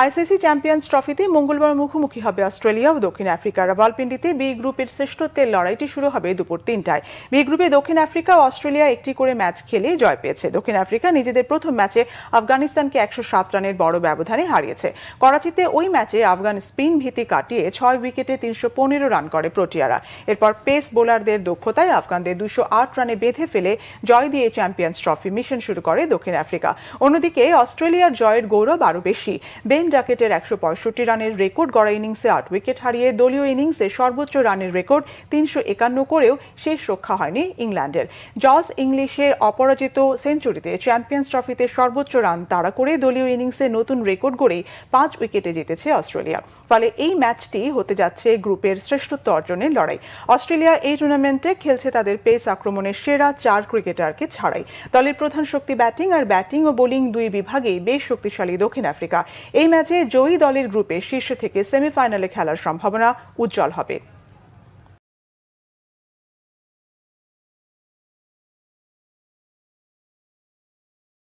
ICC champions ট্রফিতে মঙ্গলবার মুখোমুখি হবে অস্ট্রেলিয়া ও দক্ষিণ আফ্রিকা। রাওয়ালপিন্ডিতে বি গ্রুপের শ্রেষ্ঠত্বের লড়াইটি শুরু হবে দুপুর ৩টায়। বি গ্রুপে দক্ষিণ আফ্রিকা ও অস্ট্রেলিয়া একটি করে ম্যাচ খেলে জয় পেয়েছে। দক্ষিণ আফ্রিকা নিজেদের প্রথম ম্যাচে আফগানিস্তানকে ১০৭ রানের বড় ব্যবধানে হারিয়েছে। করাচিতে ওই ম্যাচে আফগান স্পিন ভীতি কাটিয়ে ৬ উইকেটে ৩১৫ রান করে প্রোটিয়ারা। এরপর পেস বোলারদের দক্ষতায় আফগানদের ২০৮ রানে বেঁধে ফেলে জয় দিয়ে চ্যাম্পিয়ন্স ট্রফি মিশন শুরু করে দক্ষিণ আফ্রিকা। অন্যদিকে অস্ট্রেলিয়ার জয়ের গৌরব আরও বেশি। বেন ডাকেটের ১৬৫ রানের রেকর্ড গড়া ইনিংসে ৮ উইকেট হারিয়ে দলীয় ইনিংসে সর্বোচ্চ রানের রেকর্ড ৩৫১ করেও শেষ রক্ষা হয়নি ইংল্যান্ডের। জস ইংলিশের অপরাজিত সেঞ্চুরিতে চ্যাম্পিয়ন্স ট্রফিতে সর্বোচ্চ রান তাড়া করে দলীয় ইনিংসে নতুন রেকর্ড গড়েই ৫ উইকেটে জিতেছে অস্ট্রেলিয়া। ফলে এই ম্যাচটি হতে যাচ্ছে গ্রুপের শ্রেষ্ঠত্ব অর্জনের লড়াই। অস্ট্রেলিয়া এই টুর্নামেন্টে খেলছে তাদের পেস আক্রমণের সেরা ৪ ক্রিকেটারকে ছাড়াই। দলের প্রধান শক্তি ব্যাটিং ও বোলিং দুই বিভাগেই বেশ শক্তিশালী দক্ষিণ আফ্রিকা। এই ম্যাচে জয়ী দলের গ্রুপে শীর্ষে থেকে সেমিফাইনালে খেলার সম্ভাবনা উজ্জ্বল হবে।